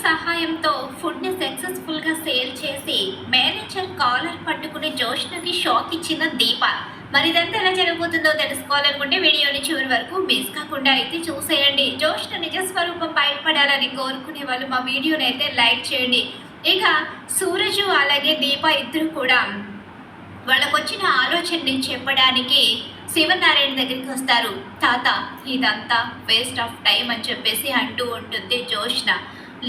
సహాయంతో ఫుడ్ని సక్సెస్ఫుల్గా సేల్ చేసి మేనేజర్ కాలర్ పట్టుకుని జోష్నకి షాక్ ఇచ్చిన దీప. మరి ఇదంతా ఎలా జరగబోతుందో తెలుసుకోవాలనుకుంటే వీడియోని చివరి వరకు మిస్ కాకుండా అయితే చూసేయండి. జోష్న నిజ స్వరూపం బయటపడాలని కోరుకునే వాళ్ళు మా వీడియోని అయితే లైక్ చేయండి. ఇక సూరజు అలాగే దీప ఇద్దరు కూడా వాళ్ళకు వచ్చిన ఆలోచనని చెప్పడానికి శివనారాయణ దగ్గరికి వస్తారు. తాత, ఇదంతా వేస్ట్ ఆఫ్ టైం అని చెప్పేసి అంటూ ఉంటుంది జోష్న.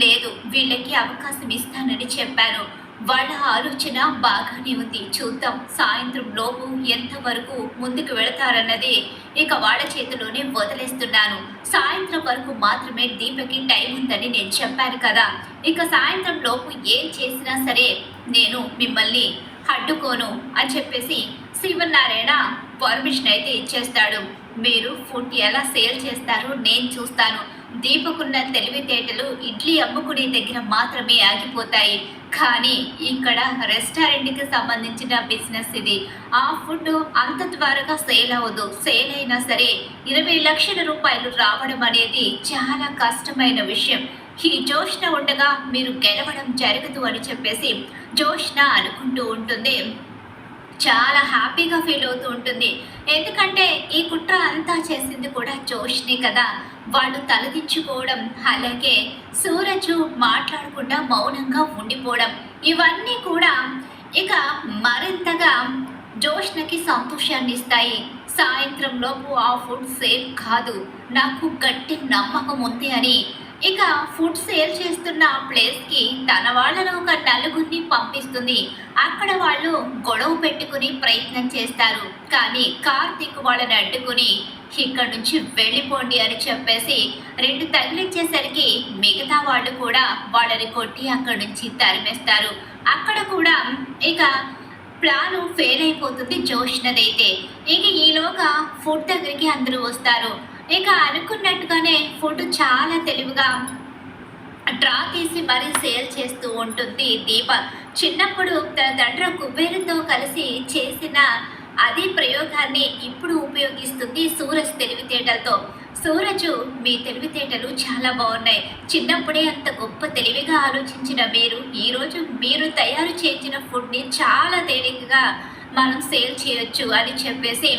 లేదు, వీళ్ళకి అవకాశం ఇస్తానని చెప్పాను. వాళ్ళ ఆలోచన బాగానే ఉంది. చూద్దాం సాయంత్రం లోపు ఎంతవరకు ముందుకు వెళతారన్నది ఇక వాళ్ళ చేతిలోనే వదిలేస్తున్నాను. సాయంత్రం వరకు మాత్రమే దీపకి టైం ఉందని నేను చెప్పాను కదా. ఇక సాయంత్రం లోపు ఏం చేసినా సరే నేను మిమ్మల్ని అడ్డుకోను అని చెప్పేసి శివనారాయణ పర్మిషన్ అయితే ఇచ్చేస్తాడు. మీరు ఫుడ్ ఎలా సేల్ చేస్తారో నేను చూస్తాను. దీపకున్న తెలివితేటలు ఇడ్లీ అమ్ముకునే దగ్గర మాత్రమే ఆగిపోతాయి. కానీ ఇక్కడ రెస్టారెంట్కి సంబంధించిన బిజినెస్ ఇది. ఆ ఫుడ్ అంత త్వరగా సేల్ అవ్వదు. సేల్ అయినా సరే 20 లక్షల రూపాయలు రావడం అనేది చాలా కష్టమైన విషయం. ఈ జోష్న ఉండగా మీరు గెలవడం జరగదు అని చెప్పేసి జోష్న అనుకుంటూ ఉంటుంది. చాలా హ్యాపీగా ఫీల్ అవుతూ ఉంటుంది. ఎందుకంటే ఈ కుట్ర అంతా చేసింది కూడా జోష్ని కదా. వాళ్ళు తలదించుకోవడం, అలాగే సూరజు మాట్లాడకుండా మౌనంగా ఉండిపోవడం, ఇవన్నీ కూడా ఇక మరింతగా జోష్నకి సంతోషాన్ని ఇస్తాయి. సాయంత్రం లోపు ఆ ఫుడ్ సేల్ కాదు, నాకు గట్టి నమ్మకం ఉంది అని ఇక ఫుడ్ సేల్ చేస్తున్న ఆ ప్లేస్కి తన వాళ్ళలో ఒక నలుగురిని పంపిస్తుంది. అక్కడ వాళ్ళు గొడవ పెట్టుకుని ప్రయత్నం చేస్తారు. కానీ కార్తీక్ వాళ్ళని అడ్డుకుని ఇక్కడ నుంచి వెళ్ళిపోండి అని చెప్పేసి 2 తగిలించేసరికి మిగతా వాళ్ళు కూడా వాళ్ళని కొట్టి అక్కడి నుంచి తరిమేస్తారు. అక్కడ కూడా ఇక ప్లాను ఫెయిల్ అయిపోతుంది జోష్నదైతే. ఇక ఈలోగా ఫుడ్ దగ్గరికి అందరూ వస్తారు. ఇక అనుకున్నట్టుగానే ఫుడ్ చాలా తెలివిగా డ్రా తీసి మరీ సేల్ చేస్తూ ఉంటుంది దీప. చిన్నప్పుడు తన తండ్రి కుబేరుతో కలిసి చేసిన అదే ప్రయోగాన్ని ఇప్పుడు ఉపయోగిస్తుంది సూరజ్ తెలివితేటలతో. సూరజు, మీ తెలివితేటలు చాలా బాగున్నాయి. చిన్నప్పుడే అంత గొప్ప తెలివిగా ఆలోచించిన మీరు ఈరోజు మీరు తయారు చేసిన ఫుడ్ని చాలా తేలికగా మనం సేల్ చేయొచ్చు అని చెప్పేసి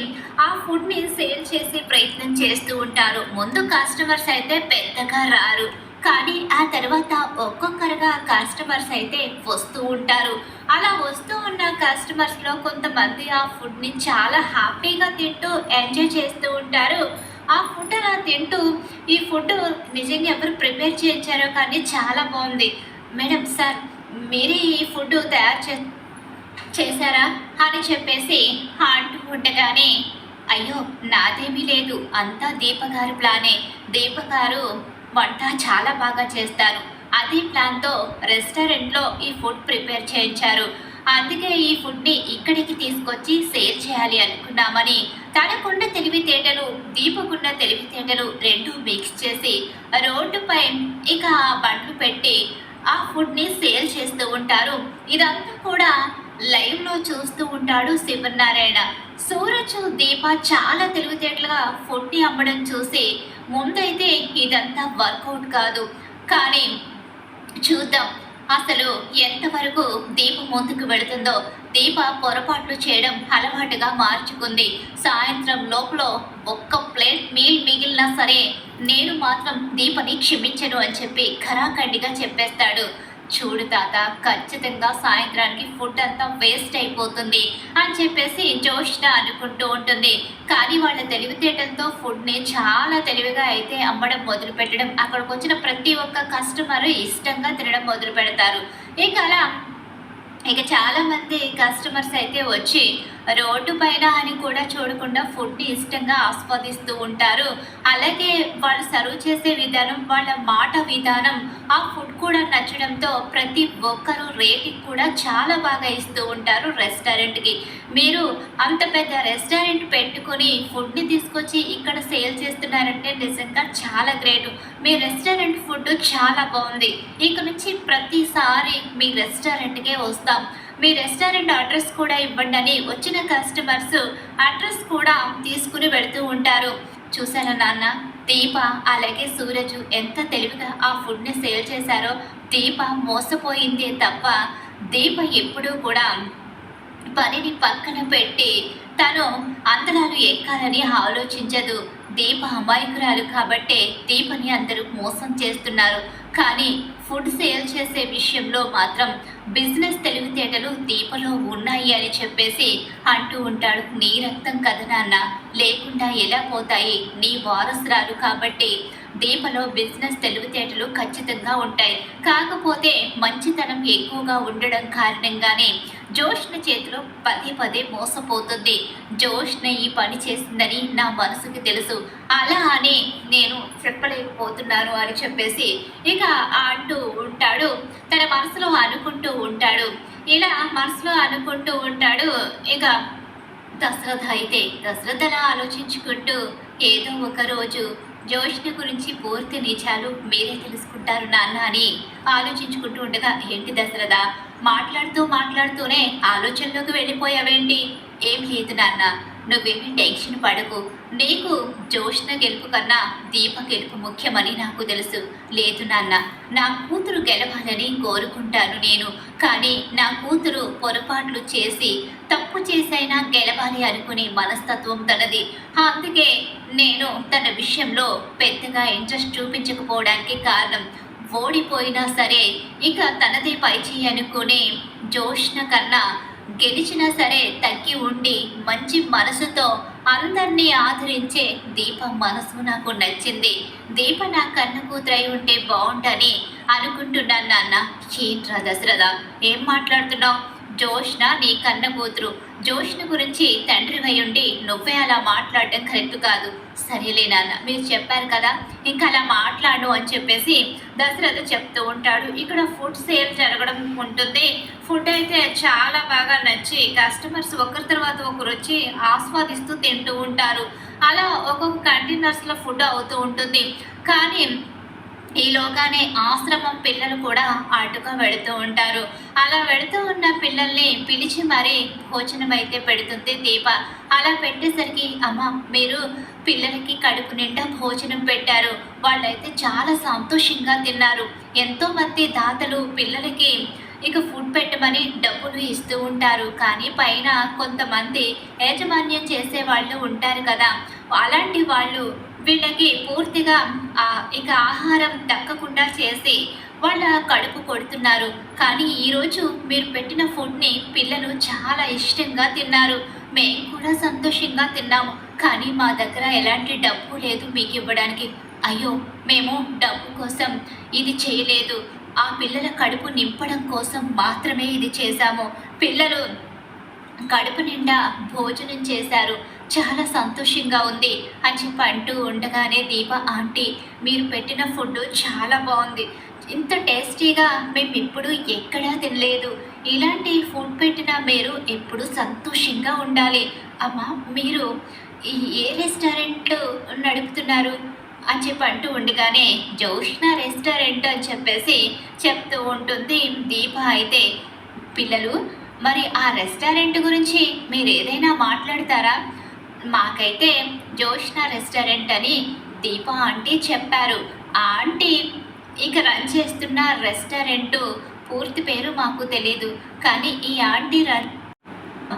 ఆ ఫుడ్ని సేల్ చేసే ప్రయత్నం చేస్తూ ఉంటారు. ముందు కస్టమర్స్ అయితే పెద్దగా రారు, కానీ ఆ తర్వాత ఒక్కొక్కరుగా కస్టమర్స్ అయితే వస్తూ ఉంటారు. అలా వస్తూ ఉన్న కస్టమర్స్లో కొంతమంది ఆ ఫుడ్ని చాలా హ్యాపీగా తింటూ ఎంజాయ్ చేస్తూ ఉంటారు. ఆ ఫుడ్ అలా తింటూ, ఈ ఫుడ్ నిజంగా ఎవరు ప్రిపేర్ చేయించారో కానీ చాలా బాగుంది మేడం, సార్ మీరే ఈ ఫుడ్ తయారు చేశారా అని చెప్పేసి అంటూ ఉండగానే, అయ్యో నాదేమీ లేదు, అంతా దీపగారి ప్లానే. దీపగారు వంట చాలా బాగా చేస్తారు. అదే ప్లాన్తో రెస్టారెంట్లో ఈ ఫుడ్ ప్రిపేర్ చేయించారు. అందుకే ఈ ఫుడ్ని ఇక్కడికి తీసుకొచ్చి సేల్ చేయాలి అనుకున్నామని తనకున్న తెలివితేటలు, దీపకున్న తెలివితేటలు 2 మిక్స్ చేసి రోడ్డుపై ఇక బండ్లు పెట్టి ఆ ఫుడ్ని సేల్ చేస్తూ ఉంటారు. ఇదంతా కూడా లైవ్లో చూస్తూ ఉంటాడు శివనారాయణ. సూరజ్, దీప చాలా తెలివితేటలుగా ఫుడ్ని అమ్మడం చూసి ముందైతే ఇదంతా వర్కౌట్ కాదు, కానీ చూద్దాం అసలు ఎంతవరకు దీప ముందుకు వెళుతుందో. దీప పొరపాట్లు చేయడం అలవాటుగా మార్చుకుంది. సాయంత్రం లోపల ఒక్క ప్లేట్ మీల్ మిగిలినా సరే నేను మాత్రం దీపని క్షమించను అని చెప్పి ఖరాఖండిగా చెప్పేస్తాడు. చూడు తాత, ఖచ్చితంగా సాయంత్రానికి ఫుడ్ అంతా వేస్ట్ అయిపోతుంది అని చెప్పేసి జోష్న అనుకుంటూ ఉంటుంది. కానీ వాళ్ళ తెలివితేటలతో ఫుడ్ని చాలా తెలివిగా అయితే అమ్మడం మొదలు పెట్టడం, అక్కడికి వచ్చిన ప్రతి ఒక్క కస్టమర్ ఇష్టంగా తినడం మొదలు పెడతారు. ఇక చాలామంది కస్టమర్స్ అయితే వచ్చి రోడ్డు పైన అని కూడా చూడకుండా ఫుడ్ని ఇష్టంగా ఆస్వాదిస్తూ ఉంటారు. అలాగే వాళ్ళు సర్వ్ చేసే విధానం, వాళ్ళ మాట విధానం, ఆ ఫుడ్ కూడా నచ్చడంతో ప్రతి ఒక్కరూ రేటింగ్ కూడా చాలా బాగా ఇస్తూ ఉంటారు రెస్టారెంట్కి. మీరు అంత పెద్ద రెస్టారెంట్ పెట్టుకొని ఫుడ్ని తీసుకొచ్చి ఇక్కడ సేల్ చేస్తున్నారంటే నిజంగా చాలా గ్రేట్. మీ రెస్టారెంట్ ఫుడ్ చాలా బాగుంది. ఇక నుంచి ప్రతిసారి మీ రెస్టారెంట్కే వస్తాం. మీ రెస్టారెంట్ అడ్రస్ కూడా ఇవ్వండి అని వచ్చిన కస్టమర్స్ అడ్రస్ కూడా తీసుకుని వెళ్తూ ఉంటారు. చూసారా నాన్న, దీప అలాగే సూరజు ఎంత తెలివిగా ఆ ఫుడ్ని సేల్ చేశారో. దీప మోసపోయిందే తప్ప దీప ఎప్పుడూ కూడా పనిని పక్కన పెట్టి తను అందరాలు ఎక్కాలని ఆలోచించదు. దీప అమాయకురాలు కాబట్టే దీపని అందరూ మోసం చేస్తున్నారు. కానీ ఫుడ్ సేల్ చేసే విషయంలో మాత్రం బిజినెస్ తెలివితేటలు దీపలో ఉన్నాయి అని చెప్పేసి అంటూ ఉంటాడు. నీ రక్తం కదా నాన్న, లేకుండా ఎలా పోతాయి? నీ వారసురాలు కాబట్టి దీపలో బిజినెస్ తెలివితేటలు ఖచ్చితంగా ఉంటాయి. కాకపోతే మంచితనం ఎక్కువగా ఉండడం కారణంగానే జోష్న చేతిలో పదే పదే మోసపోతుంది. జోష్న ఈ పని చేసిందని నా మనసుకి తెలుసు, అలా అని నేను చెప్పలేకపోతున్నాను అని చెప్పేసి ఇక అంటూ ఉంటాడు. తన మనసులో అనుకుంటూ ఉంటాడు. ఇలా మనసులో అనుకుంటూ ఉంటాడు. ఇక దశరథ ఆలోచించుకుంటూ ఏదో ఒక రోజు జోష్న గురించి పూర్తి నిజాలు మీరే తెలుసుకుంటారు నాన్న అని ఆలోచించుకుంటూ ఉండగా, ఏంటి దశరథ, మాట్లాడుతూనే ఆలోచనలోకి వెళ్ళిపోయావేంటి? ఏం లేదు నాన్న, నువ్వేమీ టెన్షన్ పడకు. నీకు జోష్న గెలుపు కన్నా దీప గెలుపు ముఖ్యమని నాకు తెలుసు. లేదు నాన్న, నా కూతురు గెలవాలని కోరుకుంటాను నేను. కానీ నా కూతురు పొరపాట్లు చేసి తప్పు చేసైనా గెలవాలి అనుకునే మనస్తత్వం తనది. అందుకే నేను తన విషయంలో పెద్దగా ఇంట్రెస్ట్ చూపించకపోవడానికి కారణం. ఓడిపోయినా సరే ఇక తనదే పైచేయి అనుకునే జోష్న కన్నా గెలిచినా సరే తగ్గి ఉండి మంచి మనసుతో అందరినీ ఆదరించే దీప మనసు నాకు నచ్చింది. దీప నా కన్న కూతురై ఉంటే బాగుంటని అనుకుంటున్నాను నాన్న. ఏంట్రా దశరథ, ఏం మాట్లాడుతున్నావు? జోష్న నీ కన్న కూతురు. జోష్న గురించి తండ్రివై ఉండి నువ్వే అలా మాట్లాడడం కరెక్ట్ కాదు. సరేలే నాన్న, మీరు చెప్పారు కదా, ఇంకా అలా మాట్లాడు అని చెప్పేసి దశరథ చెప్తూ ఉంటాడు. ఇక్కడ ఫుడ్ సేల్ జరగడం ఉంటుంది. ఫుడ్ అయితే చాలా బాగా నచ్చి కస్టమర్స్ ఒకరి తర్వాత ఒకరు వచ్చి ఆస్వాదిస్తూ తింటూ ఉంటారు. అలా ఒక్కొక్క కంటైనర్స్లో ఫుడ్ అవుతూ ఉంటుంది. కానీ ఈలోగానే ఆశ్రమం పిల్లలు కూడా అటుగా వెళుతూ ఉంటారు. అలా వెళుతూ ఉన్న పిల్లల్ని పిలిచి మరీ భోజనం అయితే పెడుతుంది దీప. అలా పెట్టేసరికి, అమ్మ, మీరు పిల్లలకి కడుపు నిండా భోజనం పెట్టారు. వాళ్ళైతే చాలా సంతోషంగా తిన్నారు. ఎంతోమంది దాతలు పిల్లలకి ఇక ఫుడ్ పెట్టమని డబ్బులు ఇస్తూ ఉంటారు. కానీ పైన కొంతమంది యాజమాన్యం చేసే వాళ్ళు ఉంటారు కదా, అలాంటి వాళ్ళు వీళ్ళకి పూర్తిగా ఇక ఆహారం దక్కకుండా చేసి వాళ్ళ కడుపు కొడుతున్నారు. కానీ ఈరోజు మీరు పెట్టిన ఫుడ్ని పిల్లలు చాలా ఇష్టంగా తిన్నారు. మేము కూడా సంతోషంగా తిన్నాము. కానీ మా దగ్గర ఎలాంటి డబ్బు లేదు మీకు ఇవ్వడానికి. అయ్యో, మేము డబ్బు కోసం ఇది చేయలేదు. ఆ పిల్లల కడుపు నింపడం కోసం మాత్రమే ఇది చేశాము. పిల్లలు కడుపు నిండా భోజనం చేశారు, చాలా సంతోషంగా ఉంది అని చెప్పి అంటూ ఉండగానే, దీప ఆంటీ, మీరు పెట్టిన ఫుడ్ చాలా బాగుంది. ఇంత టేస్టీగా మేము ఎప్పుడు ఎక్కడా తినలేదు. ఇలాంటి ఫుడ్ పెట్టిన మీరు ఎప్పుడు సంతోషంగా ఉండాలి. అమ్మా, మీరు ఏ రెస్టారెంట్ నడుపుతున్నారు అని చెప్పి అంటూ ఉండగానే, జోష్న రెస్టారెంట్ అని చెప్పేసి చెప్తూ ఉంటుంది దీప. అయితే పిల్లలు, మరి ఆ రెస్టారెంట్ గురించి మీరు ఏదైనా మాట్లాడతారా? మాకైతే జోష్న రెస్టారెంట్ అని దీప ఆంటీ చెప్పారు. ఆ ఆంటీ ఇక రన్ చేస్తున్న రెస్టారెంటు పూర్తి పేరు మాకు తెలీదు. కానీ ఈ ఆంటీ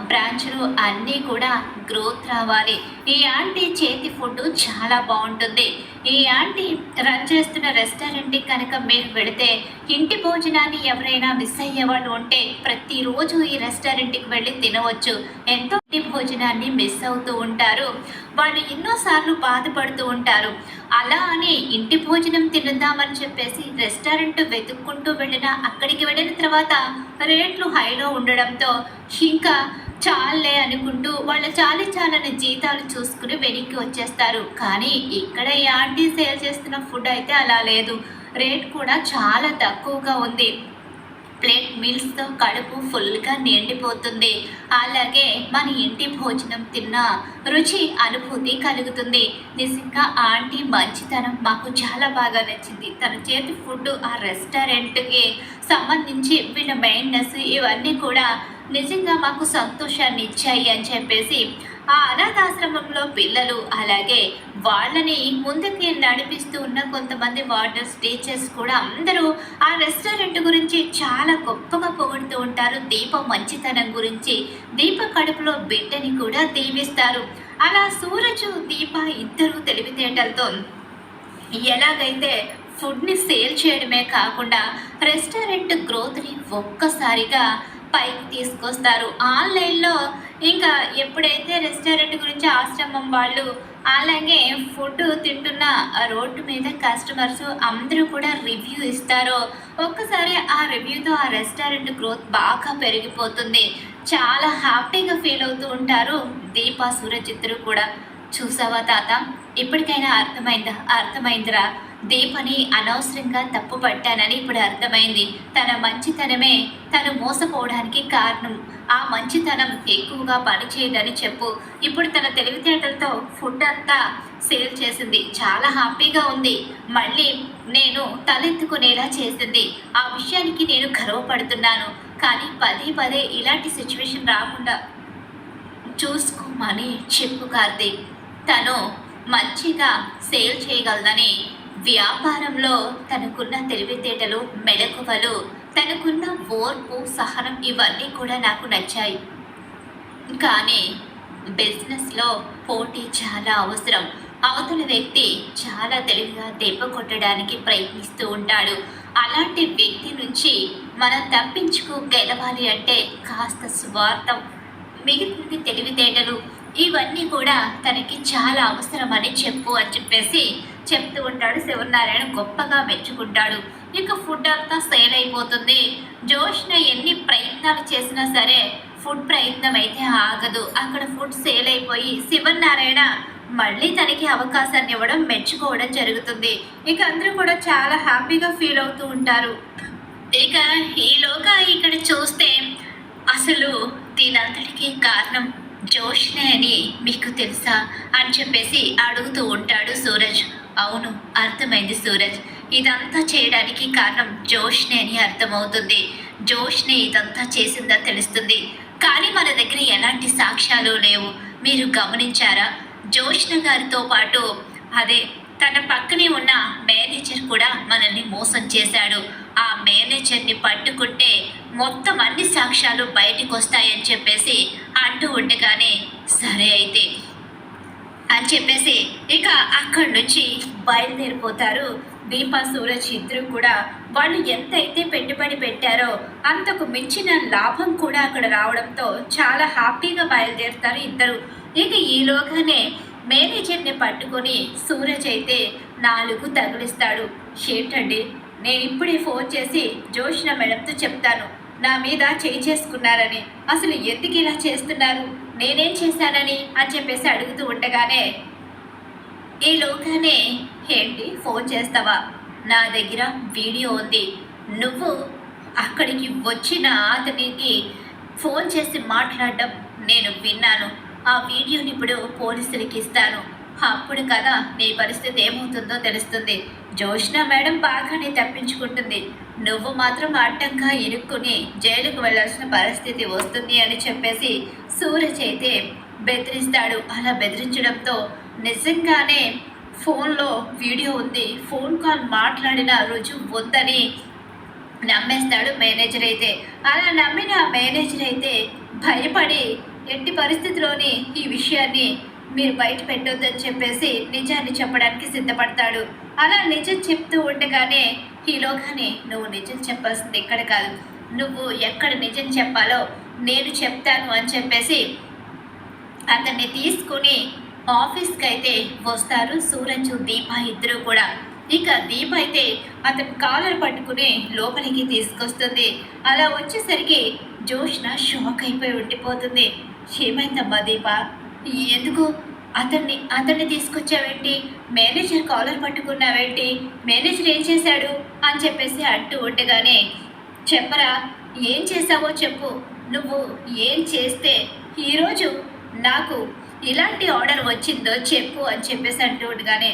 బ్రాంచ్లు అన్నీ కూడా గ్రోత్ రావాలి. ఈ ఆంటీ చేతి ఫుడ్ చాలా బాగుంటుంది. ఈ ఆంటీ రన్ చేస్తున్న రెస్టారెంట్కి కనుక మీరు వెళితే ఇంటి భోజనాన్ని ఎవరైనా మిస్ అయ్యే వాళ్ళు ఉంటే ప్రతిరోజు ఈ రెస్టారెంట్కి వెళ్ళి తినవచ్చు. ఎంతో ఇంటి భోజనాన్ని మిస్ అవుతూ ఉంటారు. వాళ్ళు ఎన్నోసార్లు బాధపడుతూ ఉంటారు. అలా అని ఇంటి భోజనం తిందామని చెప్పేసి రెస్టారెంట్ వెతుక్కుంటూ వెళ్ళినా అక్కడికి వెళ్ళిన తర్వాత రేట్లు హైలో ఉండడంతో ఇంకా చాలే అనుకుంటూ వాళ్ళ చాలని జీతాలు చూసుకుని వెనక్కి వచ్చేస్తారు. కానీ ఇక్కడ ఈ ఆంటీ సేల్ చేస్తున్న ఫుడ్ అయితే అలా లేదు. రేట్ కూడా చాలా తక్కువగా ఉంది. ప్లేట్ మీల్స్తో కడుపు ఫుల్గా నిండిపోతుంది. అలాగే మన ఇంటి భోజనం తిన్న రుచి అనుభూతి కలుగుతుంది. నిజంగా ఆంటీ మంచితనం మాకు చాలా బాగా నచ్చింది. తన చేతి ఫుడ్, ఆ రెస్టారెంట్కి సంబంధించి వీళ్ళ మెయింటెనెన్స్ ఇవన్నీ కూడా నిజంగా మాకు సంతోషాన్ని ఇచ్చాయి అని చెప్పేసి ఆ అనాథాశ్రమంలో పిల్లలు, అలాగే వాళ్ళని ముందుకి నడిపిస్తూ ఉన్న కొంతమంది వార్డర్స్, టీచర్స్ కూడా అందరూ ఆ రెస్టారెంట్ గురించి చాలా గొప్పగా పొగుడుతూ ఉంటారు. దీప మంచితనం గురించి, దీప కడుపులో బిడ్డని కూడా దీవిస్తారు. అలా సూరజు, దీప ఇద్దరు తెలివితేటలతో ఎలాగైతే ఫుడ్‌ని సేల్ చేయడమే కాకుండా రెస్టారెంట్ గ్రోత్‌ని ఒక్కసారిగా పైకి తీసుకొస్తారు. ఆన్‌లైన్‌లో ఇంకా ఎప్పుడైతే రెస్టారెంట్ గురించి ఆశ్రమం వాళ్ళు, అలాగే ఫుడ్ తింటున్న రోడ్డు మీద కస్టమర్స్ అందరూ కూడా రివ్యూ ఇస్తారో, ఒక్కసారి ఆ రివ్యూతో ఆ రెస్టారెంట్ గ్రోత్ బాగా పెరిగిపోతుంది. చాలా హ్యాపీగా ఫీల్ అవుతూ ఉంటారు దీప, సూరజ్ ఇద్దరు కూడా. చూసావా తాత, ఇప్పటికైనా అర్థమైందిరా. దీపని అనవసరంగా తప్పు పట్టానని ఇప్పుడు అర్థమైంది. తన మంచితనమే తను మోసపోవడానికి కారణం. ఆ మంచితనం ఎక్కువగా పనిచేయదని చెప్పు. ఇప్పుడు తన తెలివితేటలతో ఫుడ్ అంతా సేల్ చేసింది. చాలా హ్యాపీగా ఉంది. మళ్ళీ నేను తలెత్తుకునేలా చేసింది. ఆ విషయానికి నేను గర్వపడుతున్నాను. కానీ పదే పదే ఇలాంటి సిచ్యువేషన్ రాకుండా చూసుకోమని చెప్పు కార్తీక్. తను మంచిగా సేల్ చేయగలదని, వ్యాపారంలో తనకున్న తెలివితేటలు, మెళకువలు, తనకున్న ఓర్పు, సహనం ఇవన్నీ కూడా నాకు నచ్చాయి. కానీ బిజినెస్లో పోటీ చాలా అవసరం. అవతల వ్యక్తి చాలా తెలివిగా దెబ్బ కొట్టడానికి ప్రయత్నిస్తూ ఉంటాడు. అలాంటి వ్యక్తి నుంచి మనం తప్పించుకు గెలవాలి అంటే కాస్త స్వార్థం, మిగిలినది తెలివితేటలు, ఇవన్నీ కూడా తనకి చాలా అవసరమని చెప్పు అని చెప్పేసి చెప్తూ ఉంటాడు. శివనారాయణ గొప్పగా మెచ్చుకుంటాడు. ఇక ఫుడ్ అంతా సేల్ అయిపోతుంది. జోష్న ఎన్ని ప్రయత్నాలు చేసినా సరే ఫుడ్ ప్రయత్నం అయితే ఆగదు. అక్కడ ఫుడ్ సేల్ అయిపోయి శివనారాయణ మళ్ళీ తనకి అవకాశాన్ని ఇవ్వడం, మెచ్చుకోవడం జరుగుతుంది. ఇక అందరూ కూడా చాలా హ్యాపీగా ఫీల్ అవుతూ ఉంటారు. ఇక ఈలోగా ఇక్కడ చూస్తే అసలు దీనంతటికీ కారణం జోష్నే అని మీకు తెలుసా అని చెప్పేసి అడుగుతూ ఉంటాడు సూరజ్. అవును, అర్థమైంది సూరజ్. ఇదంతా చేయడానికి కారణం జోష్నే అని అర్థమవుతుంది. జోష్నే ఇదంతా చేసిందని తెలుస్తుంది. కానీ మన దగ్గర ఎలాంటి సాక్ష్యాలు లేవు. మీరు గమనించారా? జోష్న గారితో పాటు అదే తన పక్కనే ఉన్న మేనేజర్ కూడా మనల్ని మోసం చేశాడు. ఆ మేనేజర్ని పట్టుకుంటే మొత్తం అన్ని సాక్ష్యాలు బయటకు వస్తాయని చెప్పేసి అంటూ ఉండగానే సరే అయితే అని చెప్పేసి ఇక అక్కడి నుంచి బయలుదేరిపోతారు. దీప, సూరజ్ ఇద్దరు కూడా వాళ్ళు ఎంతైతే పెట్టుబడి పెట్టారో అంతకు మించిన లాభం కూడా అక్కడ రావడంతో చాలా హ్యాపీగా బయలుదేరుతారు ఇద్దరు. ఇక ఈలోగానే మేనేజర్ని పట్టుకొని సూరజ్ అయితే 4 తగిలిస్తాడు. ఏంటండి, నేను ఇప్పుడే ఫోన్ చేసి జోష్న మేడంతో చెప్తాను నా మీద చేయి చేసుకున్నారని. అసలు ఎందుకు ఇలా చేస్తున్నారు, నేనేం చేశానని అని చెప్పేసి అడుగుతూ ఉండగానే ఈలోగానే ఏంటి ఫోన్ చేస్తావా, నా దగ్గర వీడియో ఉంది. నువ్వు అక్కడికి వచ్చిన అతనికి ఫోన్ చేసి మాట్లాడడం నేను విన్నాను. ఆ వీడియోని ఇప్పుడు పోలీసులకి ఇస్తాను. అప్పుడు కదా నీ పరిస్థితి ఏమవుతుందో తెలుస్తుంది. జోష్న మేడం బాగానే తప్పించుకుంటుంది. నువ్వు మాత్రం అడ్డంగా ఇరుక్కుని జైలుకు వెళ్లాల్సిన పరిస్థితి వస్తుంది అని చెప్పేసి సూరజ్ అయితే బెదిరిస్తాడు. అలా బెదిరించడంతో నిజంగానే ఫోన్లో వీడియో ఉంది, ఫోన్ కాల్ మాట్లాడిన రుజువు ఉందని నమ్మేస్తాడు మేనేజర్ అయితే. అలా నమ్మిన ఆ మేనేజర్ అయితే భయపడి ఎట్టి పరిస్థితిలోని ఈ విషయాన్ని మీరు బయట పెట్టొద్దని చెప్పేసి నిజాన్ని చెప్పడానికి సిద్ధపడతాడు. అలా నిజం చెప్తూ ఉండగానే ఈలోగానే నువ్వు నిజం చెప్పాల్సింది ఇక్కడ కాదు, నువ్వు ఎక్కడ నిజం చెప్పాలో నేను చెప్తాను అని చెప్పేసి అతన్ని తీసుకుని ఆఫీస్కి అయితే వస్తారు సూరజ్, దీప ఇద్దరు కూడా. ఇక దీప అయితే అతని కాలర్ పట్టుకుని లోపలికి తీసుకొస్తుంది. అలా వచ్చేసరికి జోష్న షాక్ అయిపోయి ఉండిపోతుంది. ఏమైందమ్మా దీప, ఎందుకు అతన్ని తీసుకొచ్చావేంటి, మేనేజర్ కాలర్ పట్టుకున్నావేంటి, మేనేజర్ ఏం చేశాడు అని చెప్పేసి అంటూ ఉండగానే చెప్పరా, ఏం చేశావో చెప్పు, నువ్వు ఏం చేస్తే ఈరోజు నాకు ఇలాంటి ఆర్డర్ వచ్చిందో చెప్పు అని చెప్పేసి అంటూ ఉండగానే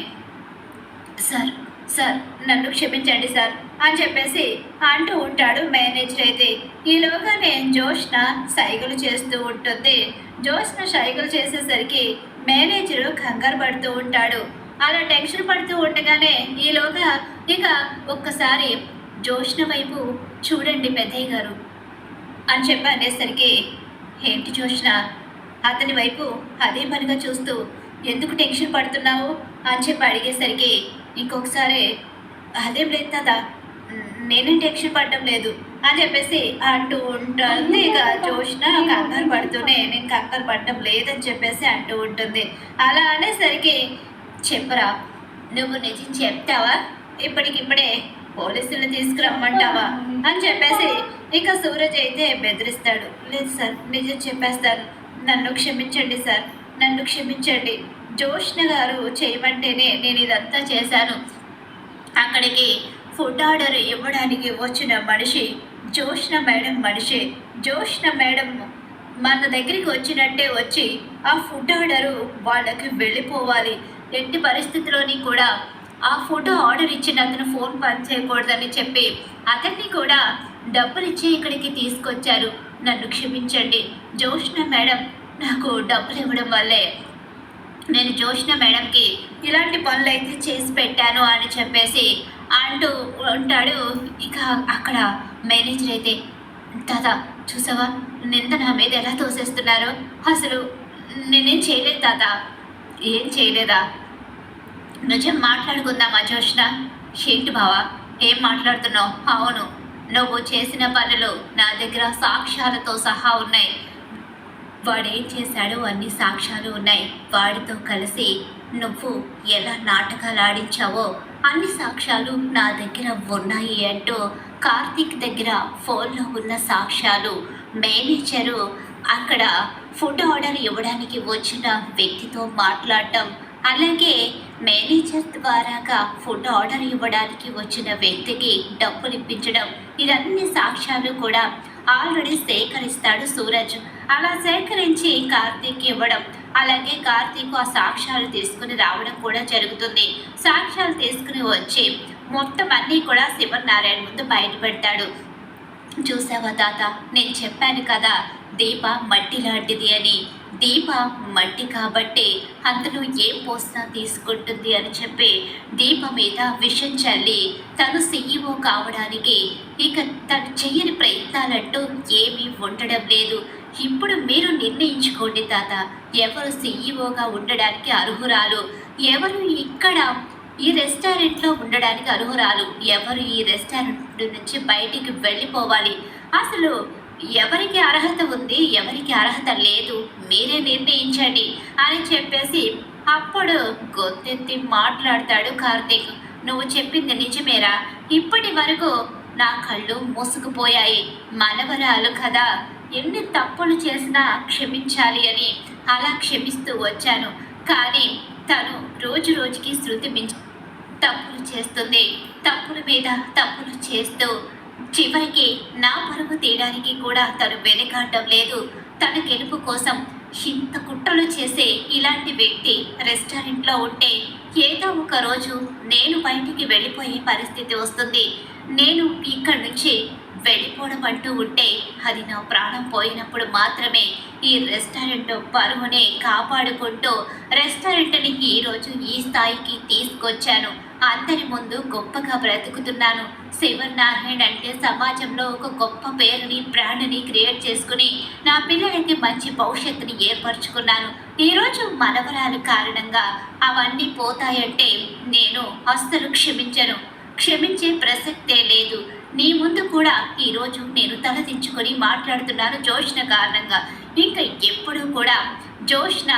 సార్ సార్ నన్ను క్షమించండి సార్ అని చెప్పేసి అంటూ ఉంటాడు మేనేజర్ అయితే. ఈలోగానే జోష్న సైగలు చేస్తూ ఉంటుంది. జోష్న సైగలు చేసేసరికి మేనేజరు కంగారు పడుతూ ఉంటాడు. అలా టెన్షన్ పడుతూ ఉండగానే ఈలోగా ఇక ఒక్కసారి జోష్న వైపు చూడండి పెద్దయ్య గారు అని చెప్పి అనేసరికి, ఏంటి జోష్న అతని వైపు అదే పనిగా చూస్తూ ఎందుకు టెన్షన్ పడుతున్నావు అని చెప్పి అడిగేసరికి ఇంకొకసారి అదేం లేదు కదా నేనేం టెన్షన్ పడడం లేదు అని చెప్పేసి అంటూ ఉంటుంది. ఇక జోష్న కంగారు పడుతూనే నేను కంగారు పడడం లేదని చెప్పేసి అంటూ ఉంటుంది. అలా అనేసరికి చెప్పరా నువ్వు నిజం చెప్తావా ఇప్పటికిప్పుడే పోలీసులు తీసుకురమ్మంటావా అని చెప్పేసి ఇక సూరజ్ అయితే బెదిరిస్తాడు. లేదు సార్ నిజం చెప్పేస్తాను, నన్ను క్షమించండి సార్, నన్ను క్షమించండి. జోష్న గారు చేయమంటేనే నేను ఇదంతా చేశాను. అక్కడికి ఫుడ్ ఆర్డర్ ఇవ్వడానికి వచ్చిన మనిషి జోష్న మేడం మనిషి. జోష్న మేడం మన దగ్గరికి వచ్చినట్టే వచ్చి ఆ ఫుడ్ ఆర్డరు వాళ్ళకి వెళ్ళిపోవాలి. ఎట్టి పరిస్థితిలోని కూడా ఆ ఫుడ్ ఆర్డర్ ఇచ్చిన అతను ఫోన్ పని చేయకూడదని చెప్పి అతన్ని కూడా డబ్బులు ఇచ్చి ఇక్కడికి తీసుకొచ్చారు. నన్ను క్షమించండి. జోష్న మేడం నాకు డబ్బులు ఇవ్వడం వల్లే నేను జోష్న మేడంకి ఇలాంటి పనులు అయితే చేసి పెట్టాను అని చెప్పేసి అంటూ ఉంటాడు. ఇక అక్కడ మేనేజర్ అయితే దాదా చూసావా నింద నా మీద ఎలా తోసేస్తున్నారో, అసలు నేనేం చేయలేదు తాత. ఏం చేయలేదా? నిజం మాట్లాడుకుందామా జోష్న? ఏంటి బావా ఏం మాట్లాడుతున్నావు? అవును నువ్వు చేసిన పనులు నా దగ్గర సాక్ష్యాలతో సహా ఉన్నాయి. వాడేం చేశాడో అన్ని సాక్ష్యాలు ఉన్నాయి. వాడితో కలిసి నువ్వు ఎలా నాటకాలు ఆడించావో అన్ని సాక్ష్యాలు నా దగ్గర ఉన్నాయి అంటూ కార్తీక్ దగ్గర ఫోన్లో ఉన్న సాక్ష్యాలు మేనేజరు అక్కడ ఫుడ్ ఆర్డర్ ఇవ్వడానికి వచ్చిన వ్యక్తితో మాట్లాడటం, అలాగే మేనేజర్ ద్వారాగా ఫుడ్ ఆర్డర్ ఇవ్వడానికి వచ్చిన వ్యక్తికి డబ్బులు ఇప్పించడం, ఇవన్నీ సాక్ష్యాలు కూడా ఆల్రెడీ సేకరిస్తాడు సూరజ్. అలా సేకరించి కార్తీక్ ఇవ్వడం, అలాగే కార్తీక్ ఆ సాక్ష్యాలు తీసుకుని రావడం కూడా జరుగుతుంది. సాక్ష్యాలు తీసుకుని వచ్చి మొత్తం అన్నీ కూడా శివనారాయణ ముందు బయట పెడతాడు. చూసావా తాత నేను చెప్పాను కదా దీప మట్టి లాంటిది అని. దీప మట్టి కాబట్టి అందులో ఏం పోస్తా తీసుకుంటుంది అని చెప్పి దీప మీద విషం చల్లి తను సీఈఓ కావడానికి ఇక తను చెయ్యని ప్రయత్నాలంటూ ఏమీ ఉండడం లేదు. ఇప్పుడు మీరు నిర్ణయించుకోండి తాత, ఎవరు సీఈఓగా ఉండడానికి అర్హురాలు, ఎవరు ఇక్కడ ఈ రెస్టారెంట్లో ఉండడానికి అర్హురాలు, ఎవరు ఈ రెస్టారెంట్ నుంచి బయటికి వెళ్ళిపోవాలి, అసలు ఎవరికి అర్హత ఉంది ఎవరికి అర్హత లేదు మీరే నిర్ణయించండి అని చెప్పేసి అప్పుడు గొంతెత్తి మాట్లాడతాడు కార్తీక్. నువ్వు చెప్పింది నిజమేరా, ఇప్పటి వరకు నా కళ్ళు మూసుకుపోయాయి. మనవరాలు కదా ఎన్ని తప్పులు చేసినా క్షమించాలి అని అలా క్షమిస్తూ వచ్చాను. కానీ తను రోజు రోజుకి శృతి మించి తప్పులు చేస్తుంది. తప్పుల మీద తప్పులు చేస్తూ చివరికి నా పరువు తీయడానికి కూడా తను వెనకాడడం లేదు. తన గెలుపు కోసం ఇంత కుట్రలు చేసే ఇలాంటి వ్యక్తి రెస్టారెంట్లో ఉంటే ఏదో ఒక రోజు నేను బయటికి వెళ్ళిపోయే పరిస్థితి వస్తుంది. నేను ఇక్కడి నుంచి వెళ్ళిపోవడం అంటూ ఉంటే అది నా ప్రాణం పోయినప్పుడు మాత్రమే ఈ రెస్టారెంట్ పరువునే కాపాడుకుంటూ రెస్టారెంట్ని ఈరోజు ఈ స్థాయికి తీసుకొచ్చాను. అందరి ముందు గొప్పగా బ్రతుకుతున్నాను. శివనారాయణ అంటే సమాజంలో ఒక గొప్ప పేరుని బ్రాండ్ని క్రియేట్ చేసుకుని నా పిల్లలకి మంచి భవిష్యత్తుని ఏర్పరచుకున్నాను. ఈరోజు మనవరాలు కారణంగా అవన్నీ పోతాయంటే నేను అస్సలు క్షమించను. క్షమించే ప్రసక్తే లేదు. నీ ముందు కూడా ఈరోజు నేను తలదించుకొని మాట్లాడుతున్నాను జోష్న కారణంగా. ఇంకా ఎప్పుడూ కూడా జోష్న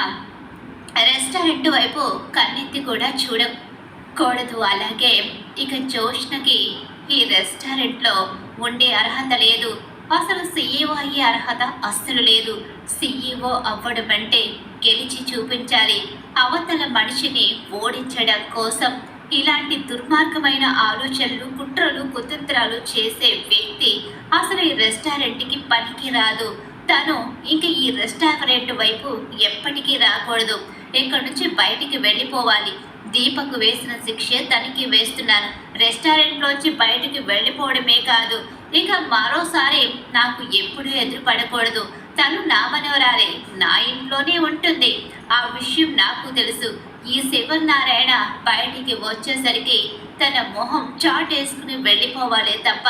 రెస్టారెంట్ వైపు కన్నెత్తి కూడా చూడకూడదు. అలాగే ఇక జోష్నకి ఈ రెస్టారెంట్లో ఉండే అర్హత లేదు. అసలు సీఈఓ అయ్యే అర్హత అస్సలు లేదు. సీఈఓ అవ్వడం అంటే గెలిచి చూపించాలి. అవతల మనిషిని ఓడించడం కోసం ఇలాంటి దుర్మార్గమైన ఆలోచనలు కుట్రలు కుతంత్రాలు చేసే వ్యక్తి అసలు ఈ రెస్టారెంట్కి పనికి రాదు. తను ఇంక ఈ రెస్టారెంట్ వైపు ఎప్పటికీ రాకూడదు. ఇక్కడి నుంచి బయటికి వెళ్ళిపోవాలి. దీపకు వేసిన శిక్షే తనకి వేస్తున్నాను. రెస్టారెంట్లోంచి బయటికి వెళ్ళిపోవడమే కాదు, ఇక మరోసారి నాకు ఎప్పుడూ ఎదురుపడకూడదు. తను నా మనవరాలే, నా ఇంట్లోనే ఉంటుంది. ఆ విషయం నాకు తెలుసు. ఈ శివనారాయణ బయటికి వచ్చేసరికి తన మొహం చాటేసుకుని వెళ్ళిపోవాలే తప్ప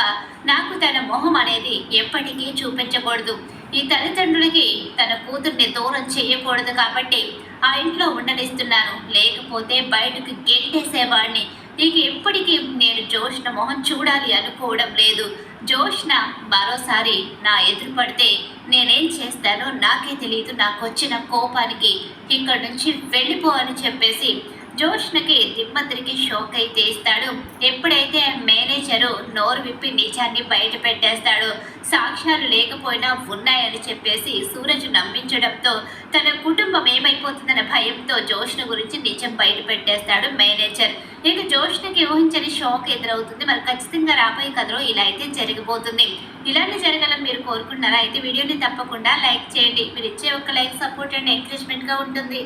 నాకు తన మొహం అనేది ఎప్పటికీ చూపించకూడదు. ఈ తల్లిదండ్రులకి తన కూతుర్ని దూరం చేయకూడదు కాబట్టి ఆ ఇంట్లో ఉండనిస్తున్నాను. లేకపోతే బయటకు గెంటేసేవాడిని. ఇక ఎప్పటికీ నేను జోష్న మొహం చూడాలి అనుకోవడం లేదు. జోష్న మరోసారి నా ఎదురు పడితే నేనేం చేస్తానో నాకే తెలియదు. నాకు వచ్చిన కోపానికి ఇక్కడి నుంచి వెళ్ళిపో అని చెప్పేసి జోష్నకి దిమ్మతిరికి షోక్ అయితే ఇస్తాడు. ఎప్పుడైతే మేనేజరు నోరు విప్పి నిజాన్ని బయట పెట్టేస్తాడో, సాక్ష్యాలు లేకపోయినా ఉన్నాయని చెప్పేసి సూరజ్ నమ్మించడంతో తన కుటుంబం ఏమైపోతుందన్న భయంతో జోష్న గురించి నిజం బయట పెట్టేస్తాడు మేనేజర్. ఇక జోష్నకి ఊహించని షాక్ ఎదురవుతుంది. మరి ఖచ్చితంగా రాబోయే కథలో ఇలా అయితే జరగబోతుంది. ఇలాంటి జరగాలని మీరు కోరుకున్నారా? అయితే వీడియోని తప్పకుండా లైక్ చేయండి. మీరు ఇచ్చే ఒక లైక్ సపోర్ట్ అండ్ ఎంకరేజ్మెంట్గా ఉంటుంది.